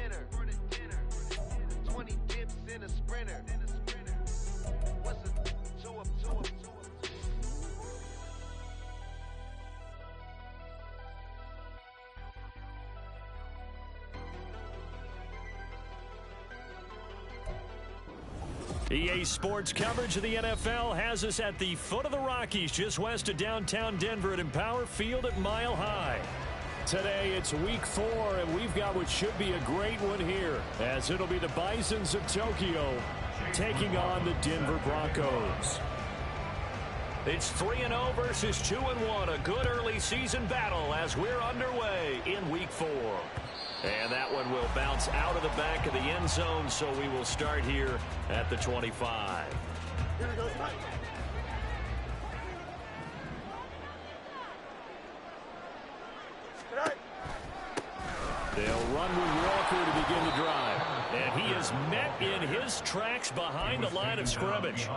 dinner. 20 dips in a sprinter. What's a two up? EA Sports coverage of the NFL has us at the foot of the Rockies, just west of downtown Denver at Empower Field at Mile High. Today it's week 4, and we've got what should be a great one here, as it'll be the Bisons of Tokyo taking on the Denver Broncos. It's 3-0 versus 2-1, a good early season battle as we're underway in week 4. And that one will bounce out of the back of the end zone, so we will start here at the 25. They'll run with Walker to begin the drive. And he is met in his tracks behind the line of scrimmage.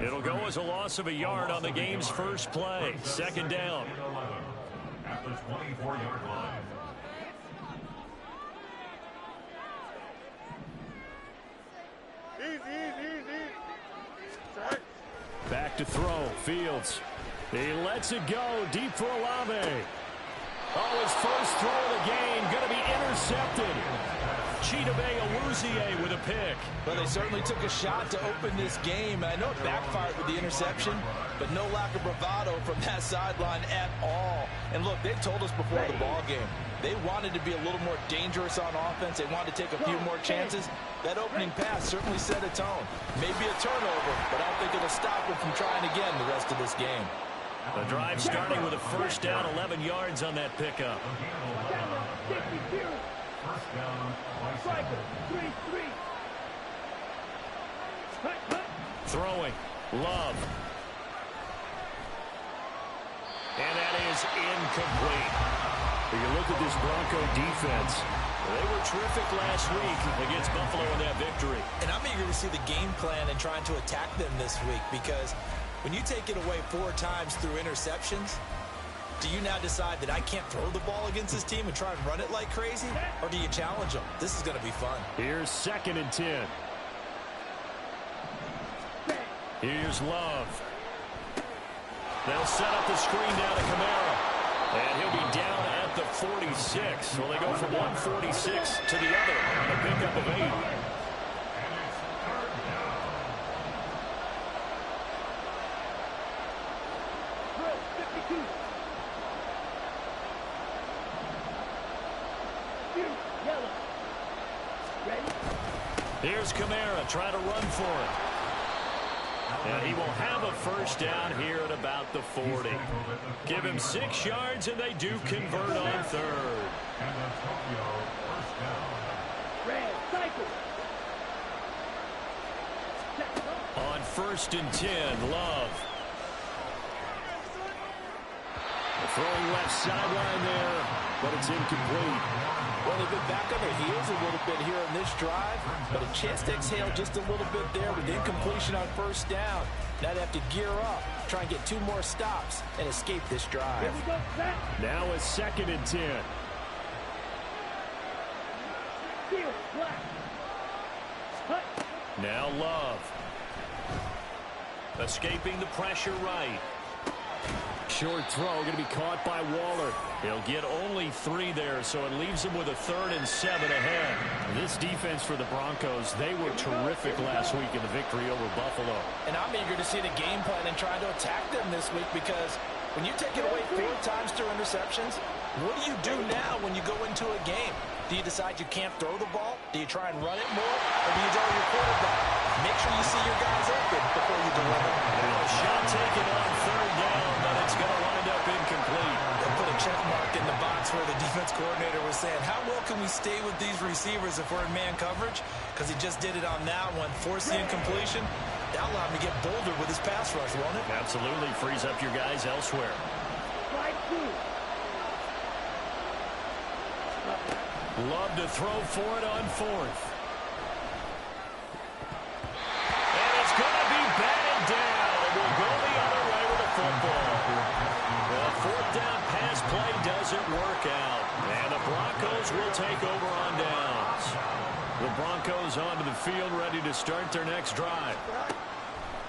It'll go as a loss of a yard on the game's first play. Second down. At the 24-yard line. Back to throw. Fields. He lets it go deep for Olave. Oh, his first throw of the game going to be intercepted. Chidobe Awuzie with a pick. Well, they certainly took a shot to open this game. I know it backfired with the interception, but no lack of bravado from that sideline at all. And look, they told us before the ball game, they wanted to be a little more dangerous on offense. They wanted to take a few more chances. That opening pass certainly set a tone. Maybe a turnover, but I don't think it'll stop them from trying again the rest of this game. The drive starting with a first down, 11 yards on that pickup. First down, Bison. Throwing. Love. And that is incomplete. When you look at this Bronco defense, they were terrific last week against Buffalo in that victory. And I'm eager to see the game plan and trying to attack them this week, because when you take it away 4 times through interceptions, do you now decide that I can't throw the ball against this team and try and run it like crazy? Or do you challenge them? This is going to be fun. Here's 2nd and 10. Here's Love. They'll set up the screen down to Kamara. And he'll be down at the 46. So they go from 146 to the other on a pickup of 8. Here's Kamara trying to run for it. And he will have a first down here at about the 40. Give him 6 yards, and they do convert on 3rd. And the Tokyo first down. On 1st and 10, Love. The throwing left sideline there, but it's incomplete. Well, they've been back on their heels a little bit here in this drive, but a chance to exhale just a little bit there with incompletion on first down. Now they have to gear up, try and get 2 more stops, and escape this drive. Now it's 2nd and 10. Now Love. Escaping the pressure right. Short throw going to be caught by Waller. He'll get only 3 there, so it leaves him with a 3rd and 7 ahead. This defense for the Broncos, they were terrific last week in the victory over Buffalo. And I'm eager to see the game plan and try to attack them this week, because when you take it away 4 times through interceptions, what do you do now when you go into a game? Do you decide you can't throw the ball? Do you try and run it more? Or do you draw your quarterback? Make sure you see your guys open before you deliver. A shot taken on 3rd down, but it's going to wind up incomplete. They'll put a check mark in the box where the defense coordinator was saying, how well can we stay with these receivers if we're in man coverage? Because he just did it on that one, forced the incompletion. That'll allow him to get bolder with his pass rush, won't it? Absolutely. Frees up your guys elsewhere. Love to throw for it on 4th. And it's going to be batted down. It will go the other way with the football. The 4th down pass play doesn't work out. And the Broncos will take over on down. yards. The Broncos onto the field, ready to start their next drive.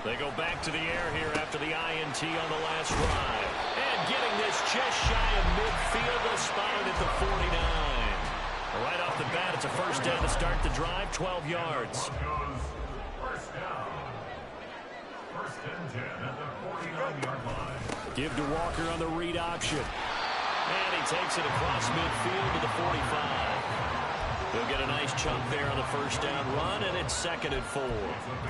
They go back to the air here after the INT on the last drive. And getting this just shy of midfield, they'll spot it at the 49. Right off the bat, it's a first down to start the drive, 12 yards. First down. First and 10 at the 49-yard line. Give to Walker on the read option. And he takes it across midfield to the 45. They'll get a nice chunk there on the first down run, and it's 2nd and 4.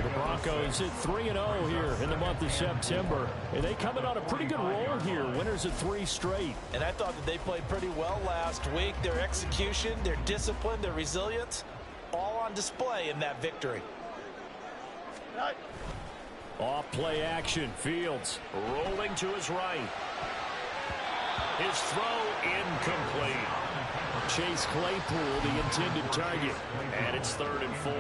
The Broncos at 3-0 here in the month of September. And they come in on a pretty good roll here. Winners of 3 straight. And I thought that they played pretty well last week. Their execution, their discipline, their resilience, all on display in that victory. Off play action. Fields rolling to his right. His throw incomplete. Chase Claypool, the intended target. And it's 3rd and 4.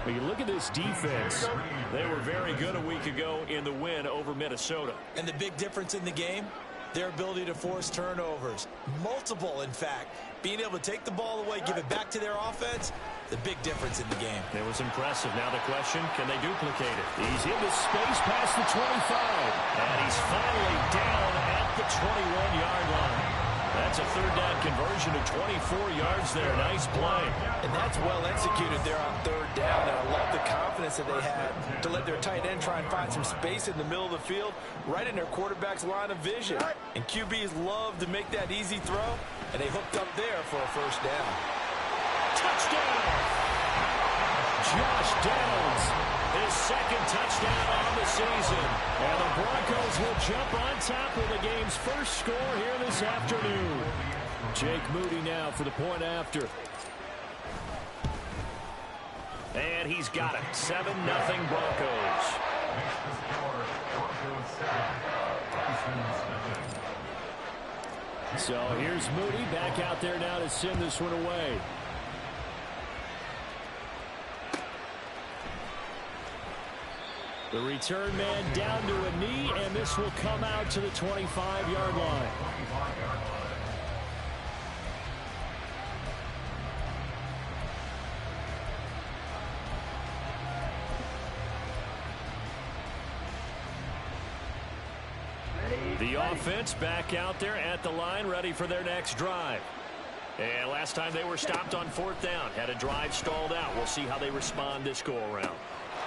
When you look at this defense, they were very good a week ago in the win over Minnesota. And the big difference in the game, their ability to force turnovers. Multiple, in fact. Being able to take the ball away, give it back to their offense, the big difference in the game. It was impressive. Now the question, can they duplicate it? he's into space past the 25. And he's finally down at the 21-yard line. That's a 3rd down conversion to 24 yards there. Nice play. And that's well executed there on 3rd down. And I love the confidence that they had to let their tight end try and find some space in the middle of the field, right in their quarterback's line of vision. And QBs love to make that easy throw, and they hooked up there for a first down. Touchdown! Josh Downs, his 2nd touchdown on the season. And the Broncos will jump on top of the game's first score here this afternoon. Jake Moody now for the point after. And he's got it. 7-0 Broncos. So here's Moody back out there now to send this one away. The return man down to a knee, and this will come out to the 25-yard line. The offense back out there at the line, ready for their next drive. And last time they were stopped on 4th down, had a drive stalled out. We'll see how they respond this go-around.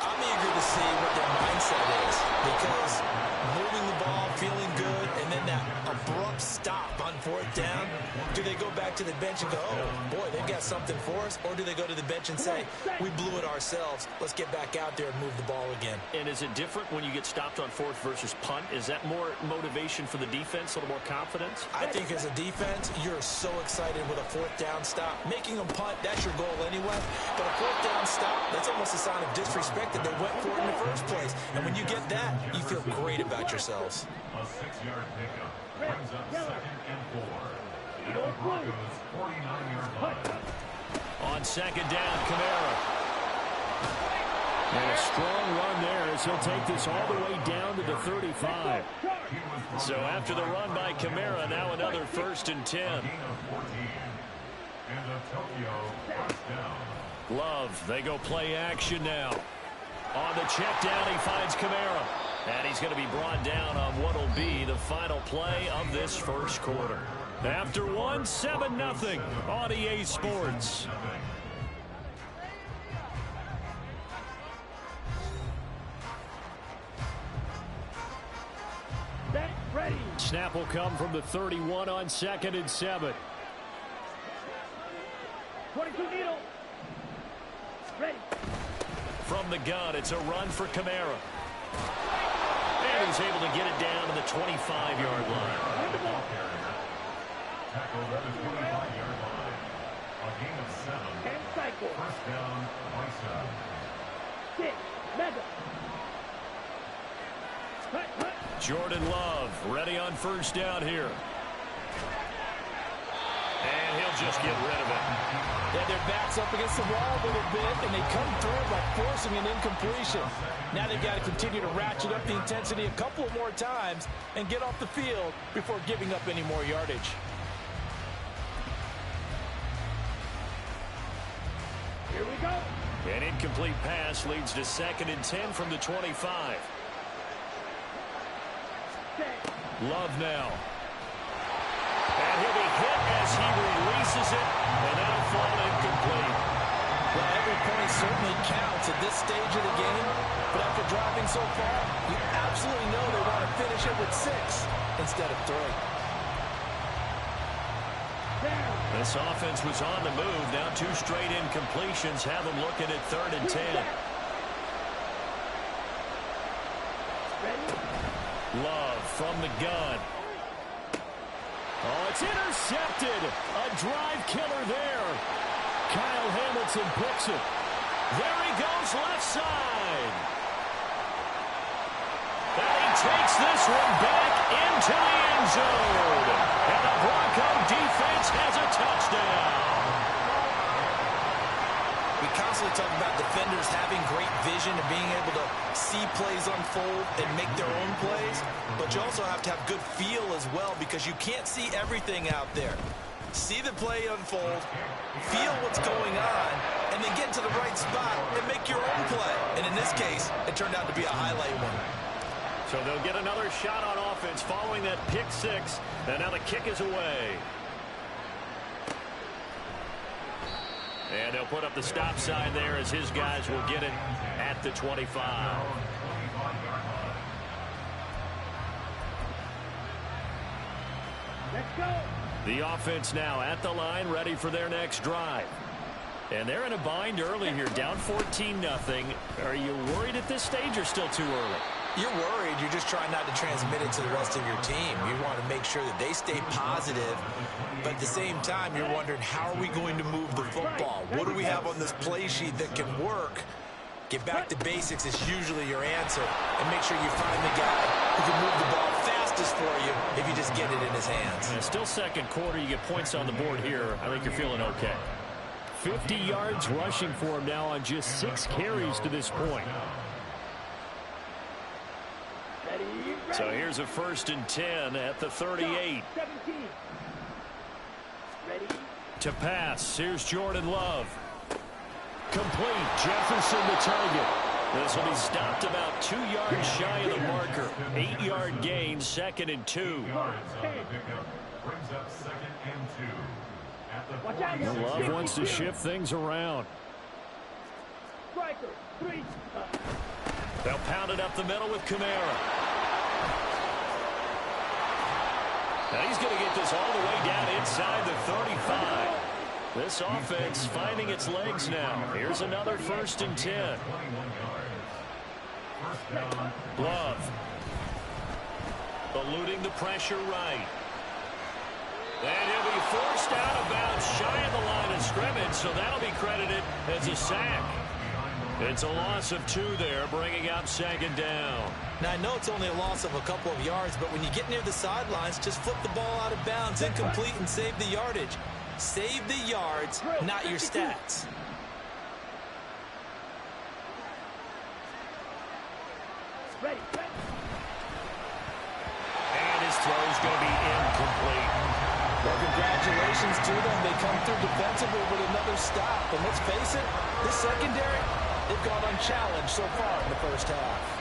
I'm eager to see what their mindset is, because moving the ball, feeling good, and then that abrupt stop on 4th down, do they go back to the bench and go, oh, boy, they've got something for us, or do they go to the bench and say, we blew it ourselves, let's get back out there and move the ball again? And is it different when you get stopped on 4th versus punt? Is that more motivation for the defense, a little more confidence? I think as a defense, you're so excited with a 4th down stop. Making them punt, that's your goal anyway, but a 4th down stop, that's almost a sign of disrespect that they went for it in the first place. And when you get that, you feel great about yourselves. A 6-yard pickup brings up 2nd and 4. The Broncos 49-yard line. On 2nd down, Kamara. And a strong run there as he'll take this all the way down to the 35. So after the run by Kamara, now another 1st and 10. And a Tokyo first down. Love, they go play action now. On the check down, he finds Kamara. And he's going to be brought down on what will be the final play of this first quarter. After one, 7-0 on EA Sports. Snap will come from the 31 on 2nd and 7. 22 needle. Ready. From the gun, it's a run for Kamara. And he's able to get it down to the 25-yard line. Tackled at the 25-yard line. A gain of 7. And cycle. First down, Bison. 6. Mega. Jordan Love ready on first down here. And he'll just get rid of it. Yeah, their back's up against the wall a little bit, and they come through by forcing an incompletion. Now they've got to continue to ratchet up the intensity a couple of more times and get off the field before giving up any more yardage. Here we go. An incomplete pass leads to 2nd and 10 from the 25. Love now. And he'll be hit as he releases it, and that'll fall incomplete. Well, every point certainly counts at this stage of the game, but after driving so far, you absolutely know they want to finish it with 6 instead of 3. This offense was on the move. Now 2 straight incompletions have them looking at 3rd and 10. Love from the gun. Oh, it's intercepted. A drive killer there. Kyle Hamilton picks it. There he goes, left side. And he takes this one back into the end zone. And the Bronco defense has a touchdown. We constantly talk about defenders having great vision and being able to see plays unfold and make their own plays, but you also have to have good feel as well because you can't see everything out there. See the play unfold, feel what's going on, and then get to the right spot and make your own play. And in this case, it turned out to be a highlight one. So they'll get another shot on offense following that pick 6, and now the kick is away. And they'll put up the stop sign there as his guys will get it at the 25. Let's go. The offense now at the line, ready for their next drive. And they're in a bind early here, down 14-0. Are you worried at this stage or still too early? You're worried. You're just trying not to transmit it to the rest of your team. You want to make sure that they stay positive, but at the same time, you're wondering, how are we going to move the football? What do we have on this play sheet that can work? Get back to basics is usually your answer, and make sure you find the guy who can move the ball fastest for you if you just get it in his hands. And still second quarter, you get points on the board here. I think you're feeling okay. 50 yards rushing for him now on just 6 carries to this point. So here's a 1st and 10 at the 38. 17. Ready. To pass, here's Jordan Love. Complete, Jefferson the target. This will be stopped about 2 yards shy of the marker. 8-yard gain, 2nd and 2. Brings up 2nd and 2. Watch out. Love wants to shift things around. Striker. 3. They'll pound it up the middle with Kamara. Now he's going to get this all the way down inside the 35. This offense finding its legs now. Here's another 1st and 10. Love. Eluding the pressure right. And he'll be forced out of bounds shy of the line of scrimmage, so that'll be credited as a sack. It's a loss of 2 there, bringing up 2nd down. Now, I know it's only a loss of a couple of yards, but when you get near the sidelines, just flip the ball out of bounds, incomplete, and save the yardage. Save the yards, not your stats. Ready. And his throw's going to be incomplete. Well, congratulations to them. They come through defensively with another stop. And let's face it, this secondary, they've gone unchallenged so far in the first half.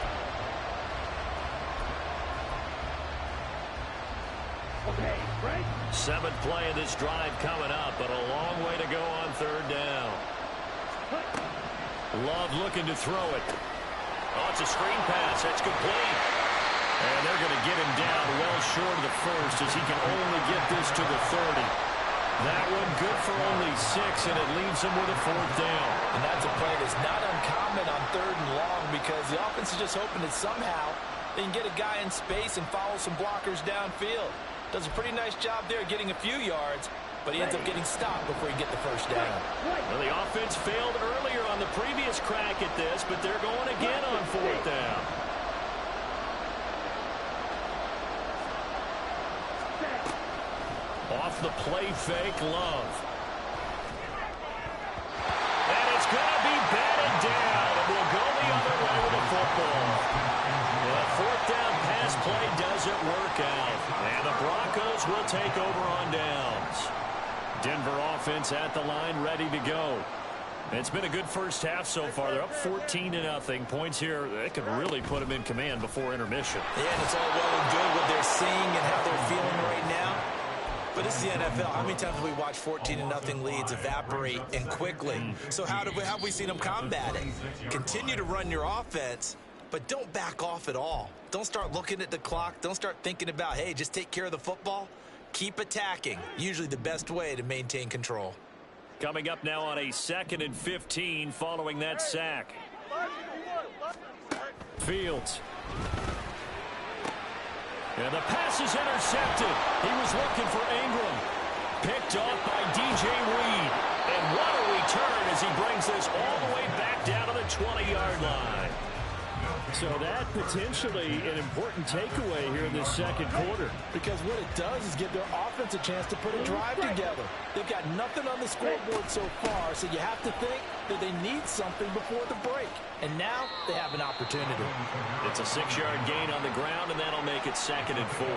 Okay, right. 7th play of this drive coming up, but a long way to go on 3rd down. Love looking to throw it. Oh, it's a screen pass. That's complete. And they're going to get him down well short of the 1st as he can only get this to the 30. That one good for only 6, and it leaves him with a 4th down. And that's a play that's not uncommon on 3rd and long because the offense is just hoping that somehow they can get a guy in space and follow some blockers downfield. Does a pretty nice job there getting a few yards, but he ends up getting stopped before he gets the 1st down. Well, the offense failed earlier on the previous crack at this, but they're going again on 4th down. Off the play fake, Love. And it's going to be batted down, and we'll go the other way with the football. The 4th down pass play doesn't work out, and the Broncos will take over on downs. Denver offense at the line, ready to go. It's been a good first half so far. They're up 14-0. Points here, they could really put them in command before intermission. Yeah, and it's all well and good what they're seeing and how they're feeling right now. But it's the NFL. How many times have we watched 14-0 leads evaporate and quickly? So how have we seen them combat it? Continue to run your offense, but don't back off at all. Don't start looking at the clock. Don't start thinking about, hey, just take care of the football. Keep attacking. Usually the best way to maintain control. Coming up now on a 2nd and 15 following that sack. Fields. And the pass is intercepted. He was looking for Ingram. Picked off by DJ Reed. And what a return as he brings this all the way back down to the 20-yard line. So that potentially an important takeaway here in this second quarter. Because what it does is give their offense a chance to put a drive together. They've got nothing on the scoreboard so far, so you have to think that they need something before the break. And now they have an opportunity. It's a 6-yard gain on the ground, and that'll make it 2nd and 4.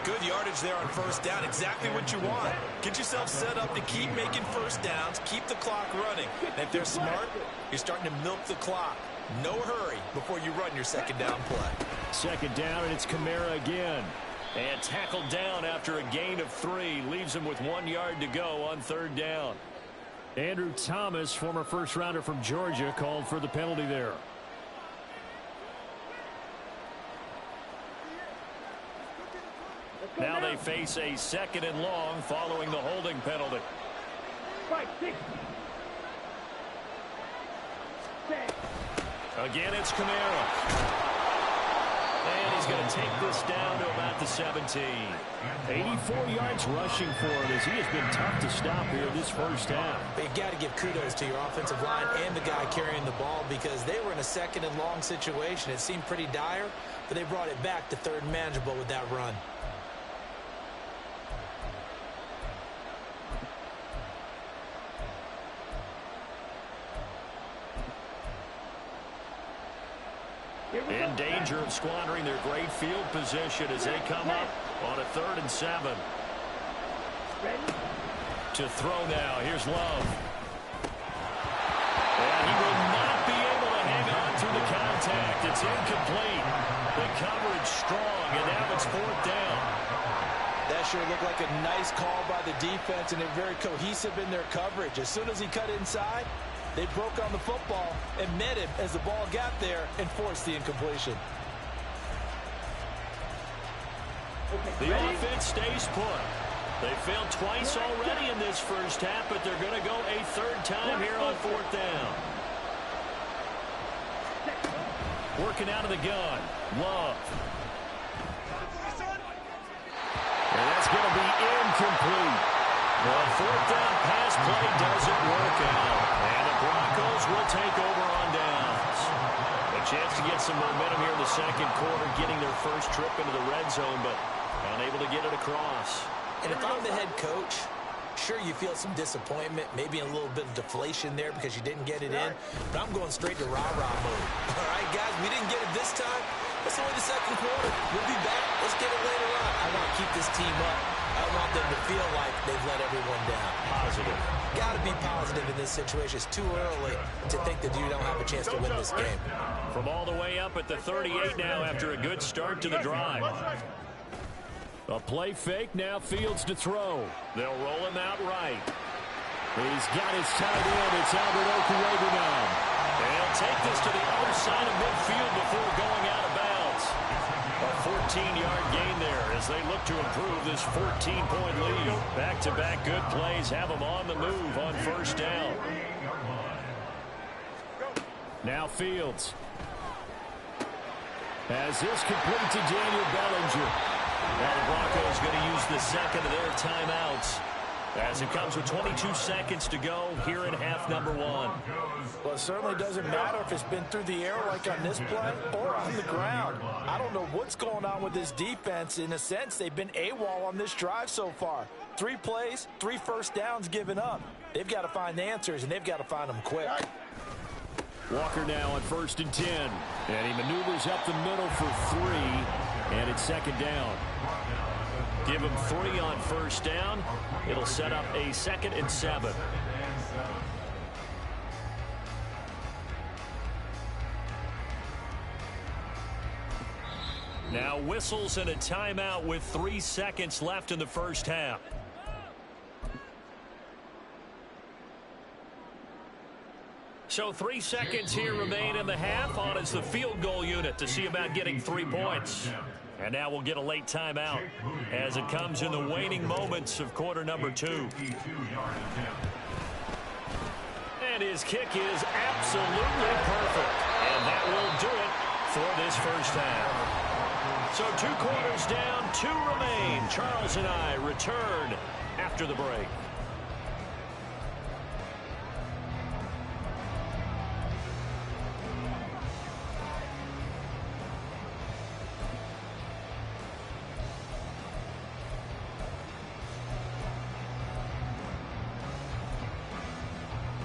Good yardage there on first down. Exactly what you want. Get yourself set up to keep making first downs, keep the clock running. And if they're smart, you're starting to milk the clock. No hurry before you run your second down play. Second down, and it's Kamara again. And tackled down after a gain of 3. Leaves him with 1 yard to go on 3rd down. Andrew Thomas, former first-rounder from Georgia, called for the penalty there. Now they face a 2nd and long following the holding penalty. 5, 6. Again, it's Kamara. And he's going to take this down to about the 17. 84 yards rushing for him as he has been tough to stop here this first half. But you got to give kudos to your offensive line and the guy carrying the ball because they were in a 2nd and long situation. It seemed pretty dire, but they brought it back to 3rd and manageable with that run. In danger of squandering their great field position as they come up on a 3rd and 7. To throw now. Here's Love. And he will not be able to hang on through the contact. It's incomplete. The coverage strong, and now it's 4th down. That sure looked like a nice call by the defense, and they're very cohesive in their coverage. As soon as he cut inside, they broke on the football and met him as the ball got there and forced the incompletion. The offense stays put. They failed twice already in this first half, but they're going to go a 3rd time here on 4th down. Working out of the gun. Love. And that's going to be incomplete. The 4th down pass play doesn't work out. And the Broncos will take over on downs. A chance to get some momentum here in the second quarter, getting their first trip into the red zone, but unable to get it across. And if I'm the head coach, sure you feel some disappointment, maybe a little bit of deflation there because you didn't get it in, but I'm going straight to rah-rah mode. All right, guys, we didn't get it this time. It's only the second quarter. We'll be back. Let's get it later on. I want to keep this team up. I want them to feel like they've let everyone down. Positive. Got to be positive in this situation. It's too early to think that you don't have a chance to win this game. From all the way up at the 38 now after a good start to the drive. A play fake, now Fields to throw. They'll roll him out right. He's got his tight end. It's Albert Okwuegbunam now. They'll take this to the other side of midfield before going out of bounds. A 14-yard gain there as they look to improve this 14-point lead. Back-to-back good plays have them on the move on 1st down. Now Fields. As this complete to Daniel Bellinger. Now the Broncos going to use the second of their timeouts as it comes with 22 seconds to go here in half number 1. Well, it certainly doesn't matter if it's been through the air like on this play or on the ground. I don't know what's going on with this defense. In a sense, they've been AWOL on this drive so far. 3 plays, 3 first downs given up. They've got to find the answers, and they've got to find them quick. Walker now on 1st and 10. And he maneuvers up the middle for 3. And it's 2nd down. Give him 3 on 1st down. It'll set up a 2nd and 7. Now whistles and a timeout with 3 seconds left in the first half. So 3 seconds here remain in the half. On is the field goal unit to see about getting 3 points. And now we'll get a late timeout as it comes in the waning moments of quarter number 2. And his kick is absolutely perfect. And that will do it for this first half. So 2 quarters down, 2 remain. Charles and I return after the break.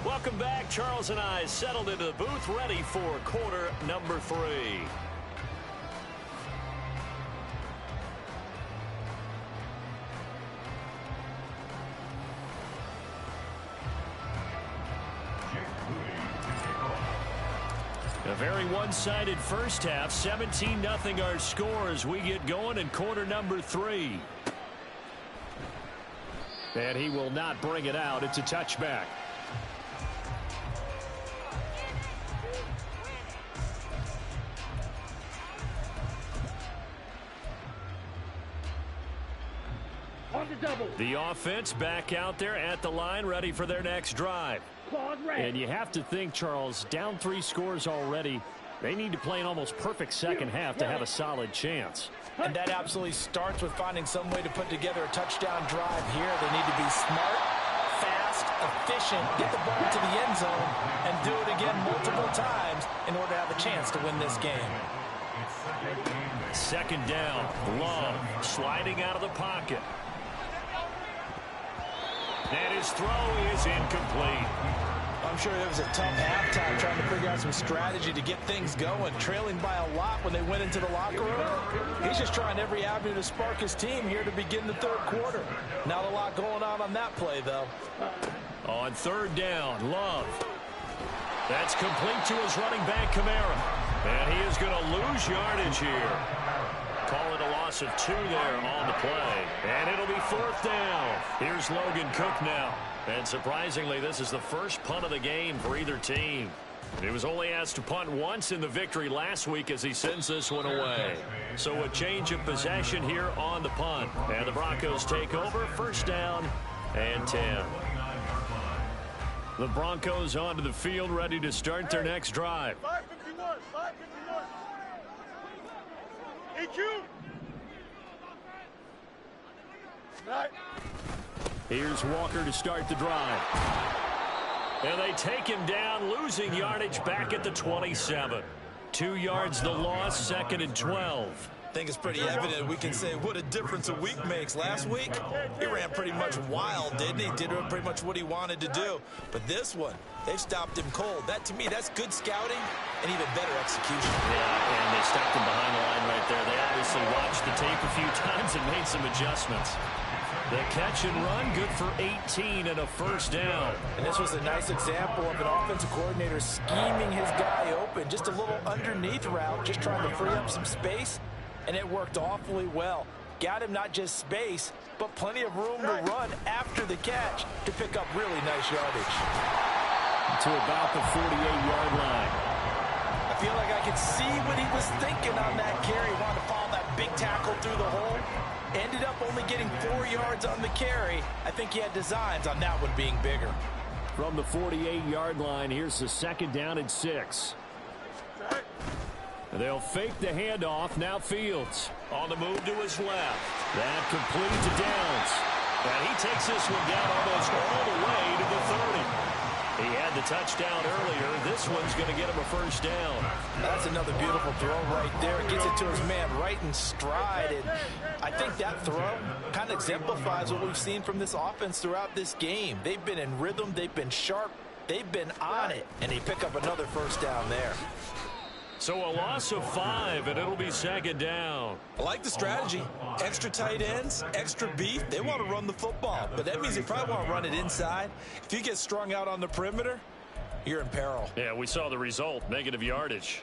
Welcome back. Charles and I settled into the booth, ready for quarter number 3. A very one-sided first half. 17-0 our score as we get going in quarter number 3. And he will not bring it out. It's a touchback. The offense back out there at the line, ready for their next drive. And you have to think, Charles, down 3 scores already. They need to play an almost perfect second half to have a solid chance. And that absolutely starts with finding some way to put together a touchdown drive here. They need to be smart, fast, efficient, get the ball to the end zone, and do it again multiple times in order to have a chance to win this game. Second down. Love sliding out of the pocket. And his throw is incomplete. I'm sure it was a tough halftime trying to figure out some strategy to get things going. Trailing by a lot when they went into the locker room. He's just trying every avenue to spark his team here to begin the third quarter. Not a lot going on that play, though. On third down, Love. That's complete to his running back, Kamara. And he is going to lose yardage here. Call it a loss of 2 there on the play. And it'll be 4th down. Here's Logan Cook now. And surprisingly, this is the first punt of the game for either team. He was only asked to punt once in the victory last week as he sends this one away. So a change of possession here on the punt. And the Broncos take over. First down and 10. The Broncos onto the field, ready to start their next drive. 551, 551. EQ. Right. Here's Walker to start the drive. And they take him down, losing yardage back at the 27. 2 yards the loss, 2nd and 12. I think it's pretty evident. We can say what a difference a week makes. Last week, he ran pretty much wild, didn't he? Did pretty much what he wanted to do. But this one, they've stopped him cold. That, to me, that's good scouting and even better execution. Yeah, and they stopped him behind the line right there. They obviously watched the tape a few times and made some adjustments. The catch and run, good for 18 and a first down. And this was a nice example of an offensive coordinator scheming his guy open. Just a little underneath route, just trying to free up some space. And it worked awfully well. Got him not just space, but plenty of room to run after the catch to pick up really nice yardage. To about the 48-yard line. I feel like I could see what he was thinking on that carry. Wanted to follow that big tackle through the hole. Ended up only getting 4 yards on the carry. I think he had designs on that one being bigger. From the 48-yard line, here's the 2nd down and 6. They'll fake the handoff. Now Fields on the move to his left. That complete to Downs. And he takes this one down almost all the way to the 30. He had the touchdown earlier. This one's going to get him a first down. That's another beautiful throw right there. Gets it to his man right in stride. And I think that throw kind of exemplifies what we've seen from this offense throughout this game. They've been in rhythm. They've been sharp. They've been on it. And they pick up another first down there. So a loss of 5, and it'll be 2nd down. I like the strategy. Extra tight ends, extra beef. They want to run the football, but that means they probably want to run it inside. If you get strung out on the perimeter, you're in peril. Yeah, we saw the result, negative yardage.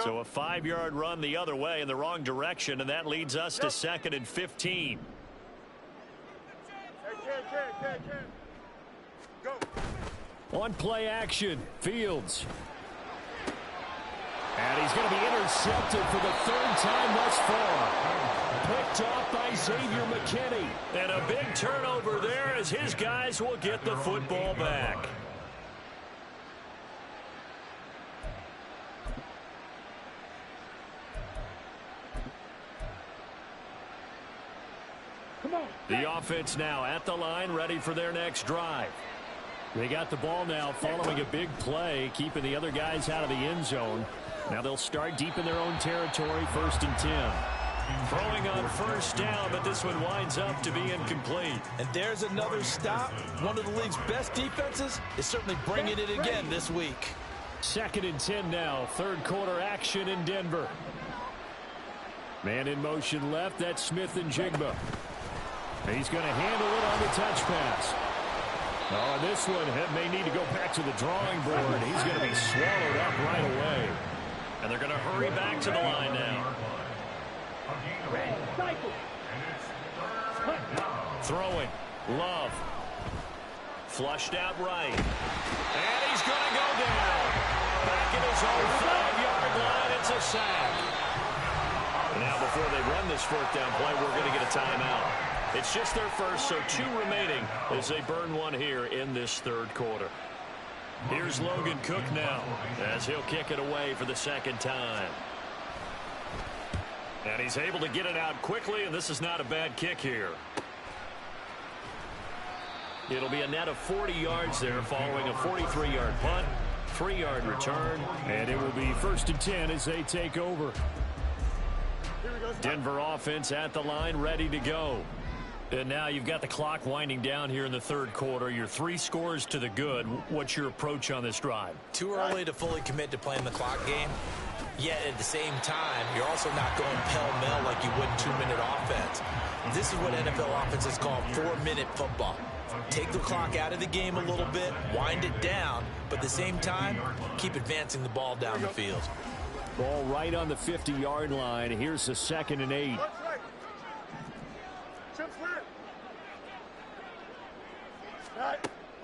So a 5-yard run the other way in the wrong direction, and that leads us to 2nd and 15. Go. On play action, Fields. And he's going to be intercepted for the 3rd time thus far. Picked off by Xavier McKinney. And a big turnover there as his guys will get the football back. The offense now at the line, ready for their next drive. They got the ball now following a big play, keeping the other guys out of the end zone. Now they'll start deep in their own territory, 1st and 10. Throwing on 1st down, but this one winds up to be incomplete. And there's another stop. One of the league's best defenses is certainly bringing it again this week. 2nd and 10 now, 3rd quarter action in Denver. Man in motion left, that's Smith and Jigba. He's going to handle it on the touch pass. Oh, this one may need to go back to the drawing board. He's going to be swallowed up right away. And they're going to hurry back to the line now. Throwing. Love. Flushed out right. And he's going to go down. Back at his own 5-yard line. It's a sack. Now before they run this 4th down play, we're going to get a timeout. It's just their first, so 2 remaining as they burn one here in this 3rd quarter. Here's Logan Cook now as he'll kick it away for the 2nd time. And he's able to get it out quickly, and this is not a bad kick here. It'll be a net of 40 yards there following a 43-yard punt, 3-yard return. And it will be 1st and 10 as they take over. Denver offense at the line, ready to go. And now you've got the clock winding down here in the 3rd quarter. You're 3 scores to the good. What's your approach on this drive? Too early to fully commit to playing the clock game. Yet at the same time, you're also not going pell-mell like you would in 2-minute offense. This is what NFL offenses call 4-minute football. Take the clock out of the game a little bit, wind it down, but at the same time, keep advancing the ball down the field. Ball right on the 50-yard line. Here's the 2nd and 8.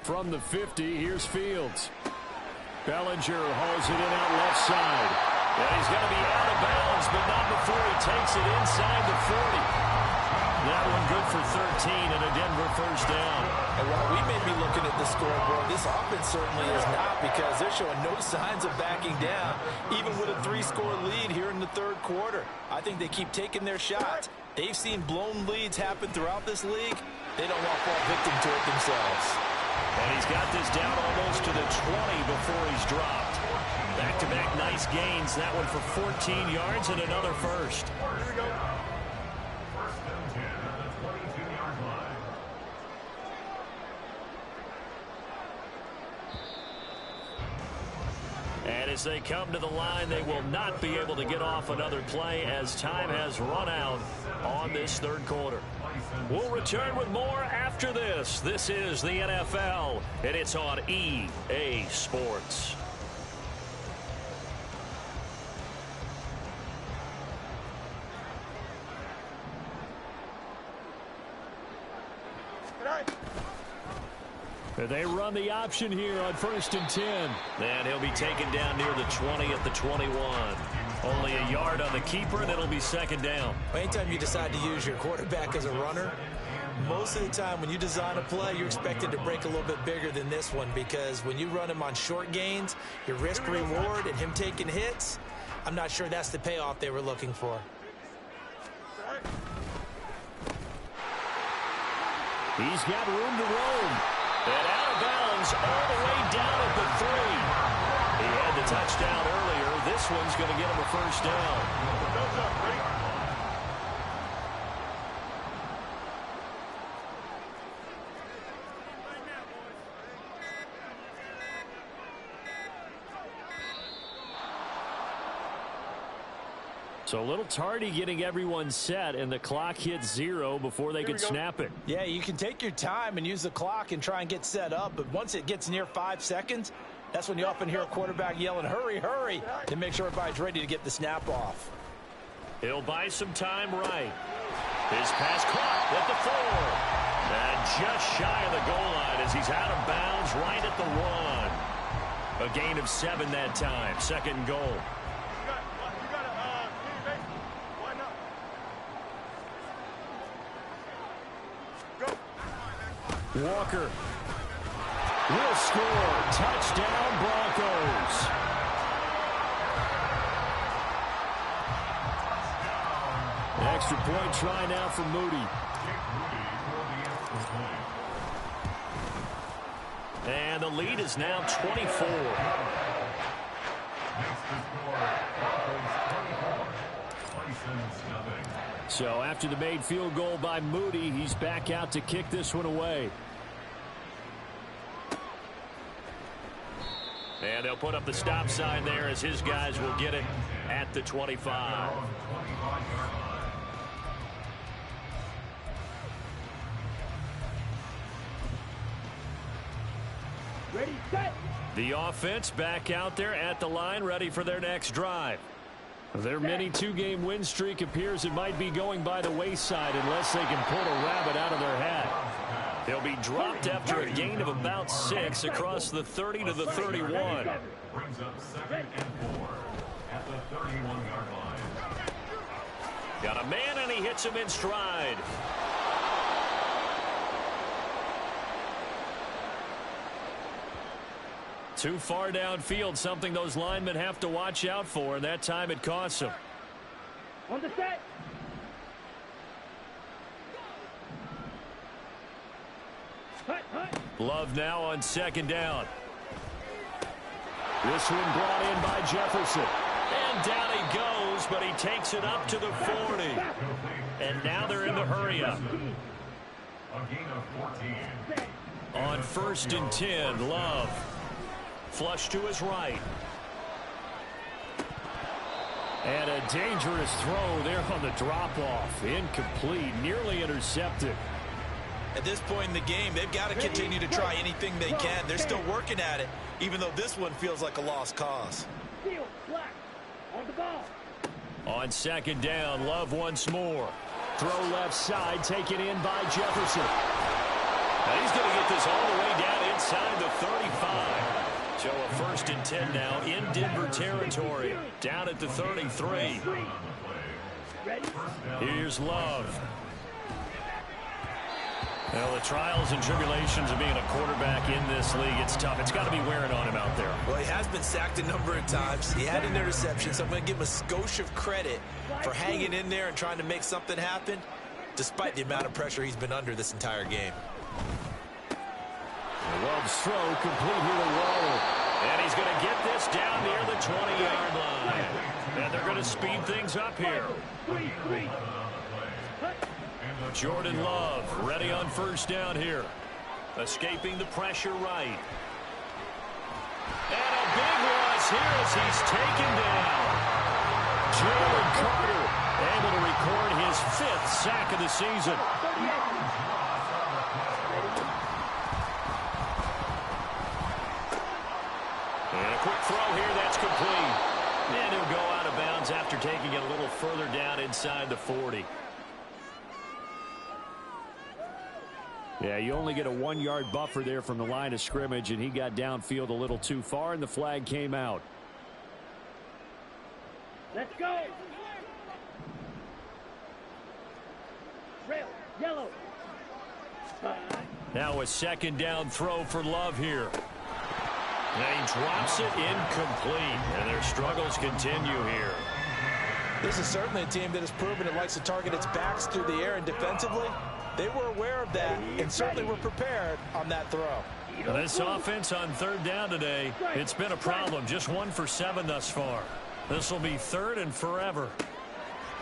From the 50, here's Fields. Bellinger hauls it in out left side. And he's going to be out of bounds, but not before he takes it inside the 40. That one good for 13 and a Denver 1st down. And while we may be looking at the scoreboard, this offense certainly is not, because they're showing no signs of backing down, even with a 3-score lead here in the 3rd quarter. I think they keep taking their shots. They've seen blown leads happen throughout this league. They don't want to fall victim to it themselves. And he's got this down almost to the 20 before he's dropped. Back-to-back nice gains. That one for 14 yards and another 1st. Here we go. 1st and 10 at the 22-yard line. And as they come to the line, they will not be able to get off another play as time has run out on this 3rd quarter. We'll return with more after this. This is the NFL, and it's on EA Sports. They run the option here on 1st and 10. And he'll be taken down near the 20 at the 21. Only a yard on the keeper, and it'll be 2nd down. Anytime you decide to use your quarterback as a runner, most of the time when you design a play, you're expected to break a little bit bigger than this one, because when you run him on short gains, your risk-reward and him taking hits, I'm not sure that's the payoff they were looking for. He's got room to roam. And out of bounds all the way down at the 3. He had the touchdown earlier. This one's going to get him a 1st down. So a little tardy getting everyone set, and the clock hits 0 before they could snap it. Yeah, you can take your time and use the clock and try and get set up, but once it gets near 5 seconds, That's when you often hear a quarterback yelling, hurry, hurry, to make sure everybody's ready to get the snap off. He'll buy some time right. His pass caught at the 4. And just shy of the goal line as he's out of bounds right at the 1. A gain of 7 that time. Second and goal. Walker will score. Touchdown, Broncos. Extra point try now for Moody. And the lead is now 24. So after the made field goal by Moody, he's back out to kick this one away. And they'll put up the stop sign there as his guys will get it at the 25. Ready, set. The offense back out there at the line, ready for their next drive. Their mini 2-game win streak appears it might be going by the wayside unless they can pull a rabbit out of their hat. They'll be dropped after a gain of about 6 across the 30 to the 31. Brings up 2nd and 4 at the 31-yard line. Got a man, and he hits him in stride. Too far downfield, something those linemen have to watch out for, and that time it costs them. On the set. Hut, hut. Love now on 2nd down. This one brought in by Jefferson. And down he goes, but he takes it up to the 40. And now they're in the hurry-up. A gain of 14. On 1st and 10, Love. Flush to his right. And a dangerous throw there on the drop-off. Incomplete, nearly intercepted. At this point in the game, they've got to continue to try anything they can. They're still working at it, even though this one feels like a lost cause. Field, black. On the ball. On 2nd down, Love once more. Throw left side, taken in by Jefferson. Now he's going to get this all the way down inside the 35. So a 1st and 10 now in Denver territory. Down at the 33. Here's Love. Well, the trials and tribulations of being a quarterback in this league, it's tough. It's got to be wearing on him out there. Well, he has been sacked a number of times. He had an interception, so I'm going to give him a skosh of credit for hanging in there and trying to make something happen, despite the amount of pressure he's been under this entire game. Love's throw complete here to Waller. And he's going to get this down near the 20-yard line. And they're going to speed things up here. Jordan Love ready on 1st down here. Escaping the pressure right. And a big loss here as he's taken down. Jalen Carter able to record his 5th sack of the season. And a quick throw here, that's complete. And he'll go out of bounds after taking it a little further down inside the 40. Yeah, you only get a 1-yard buffer there from the line of scrimmage, and he got downfield a little too far, and the flag came out. Let's go. Trail, yellow. Now a 2nd down throw for Love here. And he drops it incomplete, and their struggles continue here. This is certainly a team that has proven it likes to target its backs through the air, and defensively, they were aware of that and certainly were prepared on that throw. This offense on 3rd down today, it's been a problem. Just 1 for 7 thus far. This will be 3rd and forever.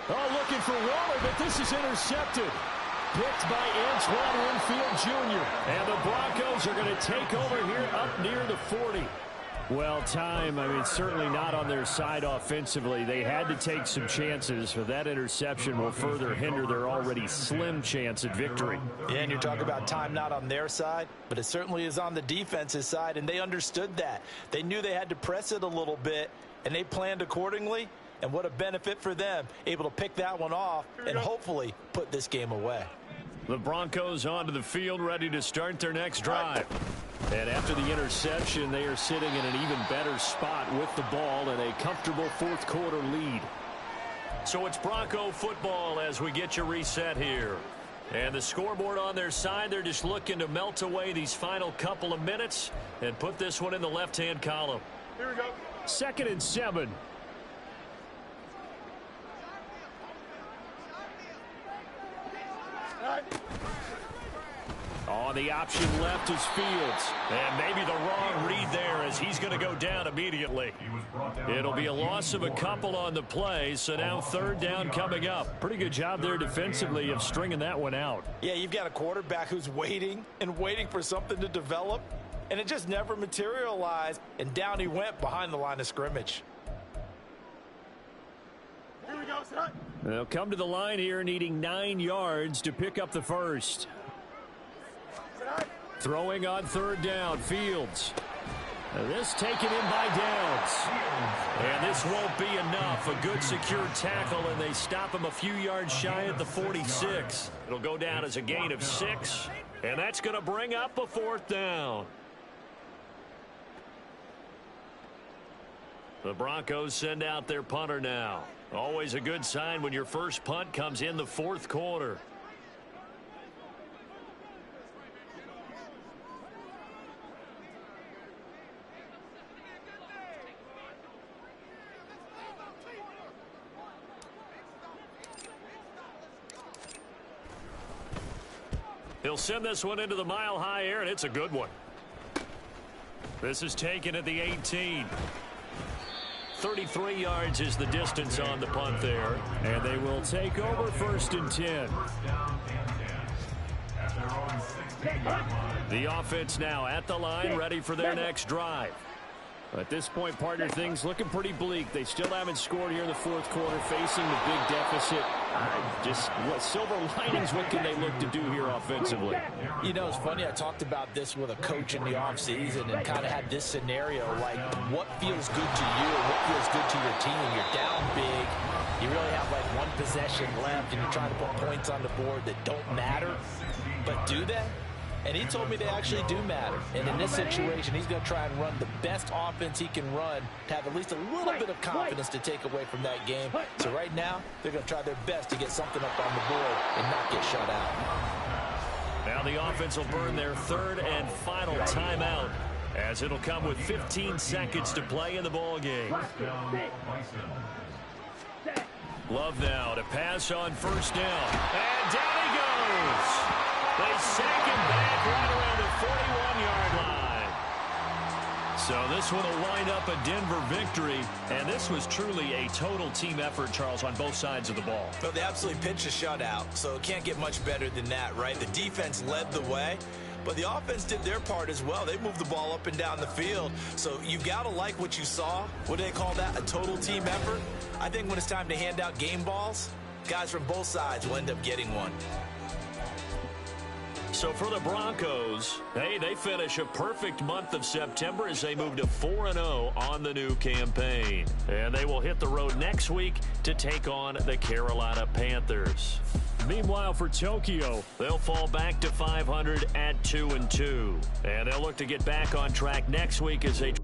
Oh, looking for Waller, but this is intercepted. Picked by Antoine Winfield Jr. And the Broncos are going to take over here up near the 40. Well, time, I mean, certainly not on their side offensively. They had to take some chances, but that interception will further hinder their already slim chance at victory. Yeah, and you're talking about time not on their side, but it certainly is on the defense's side, and they understood that. They knew they had to press it a little bit, and they planned accordingly, and what a benefit for them, able to pick that one off and hopefully put this game away. The Broncos onto the field, ready to start their next drive. And after the interception, they are sitting in an even better spot with the ball and a comfortable fourth quarter lead. So it's Bronco football as we get you reset here. And the scoreboard on their side, they're just looking to melt away these final couple of minutes and put this one in the left-hand column. Here we go. 2nd and 7. On the option left is Fields. And maybe the wrong read there as he's going to go down immediately. It'll be a loss of a couple on the play, so now 3rd down coming up. Pretty good job there defensively of stringing that one out. Yeah, you've got a quarterback who's waiting and waiting for something to develop, and it just never materialized, and down he went behind the line of scrimmage. Here we go, son. They'll come to the line here needing 9 yards to pick up the first. Throwing on 3rd down, Fields. This taken in by Downs. And this won't be enough. A good secure tackle, and they stop him a few yards shy at the 46. It'll go down as a gain of 6, and that's going to bring up a 4th down. The Broncos send out their punter now. Always a good sign when your first punt comes in the 4th quarter. He'll send this one into the mile-high air, and it's a good one. This is taken at the 18. 33 yards is the distance on the punt there, and they will take over 1st and 10. The offense now at the line, ready for their next drive. At this point, partner, things looking pretty bleak. They still haven't scored here in the 4th quarter, facing the big deficit. Just what silver linings, what can they look to do here offensively? You know, it's funny, I talked about this with a coach in the offseason and kind of had this scenario, like what feels good to you and what feels good to your team. You're down big. You really have like one possession left, and you're trying to put points on the board that don't matter. But do they? And he told me they actually do matter. And in this situation, he's going to try and run the best offense he can run to have at least a little bit of confidence to take away from that game. So right now, they're going to try their best to get something up on the board and not get shut out. Now the offense will burn their 3rd and final timeout, as it'll come with 15 seconds to play in the ball game. Love now to pass on 1st down. And down he goes. They sack him back right around the 41-yard line. So this one will wind up a Denver victory, and this was truly a total team effort, Charles, on both sides of the ball. Well, they absolutely pitched a shutout, so it can't get much better than that, right? The defense led the way, but the offense did their part as well. They moved the ball up and down the field, so you've got to like what you saw. What do they call that, a total team effort? I think when it's time to hand out game balls, guys from both sides will end up getting one. So for the Broncos, hey, they finish a perfect month of September as they move to 4-0 on the new campaign. And they will hit the road next week to take on the Carolina Panthers. Meanwhile, for Tokyo, they'll fall back to 500 at 2-2. And they'll look to get back on track next week as they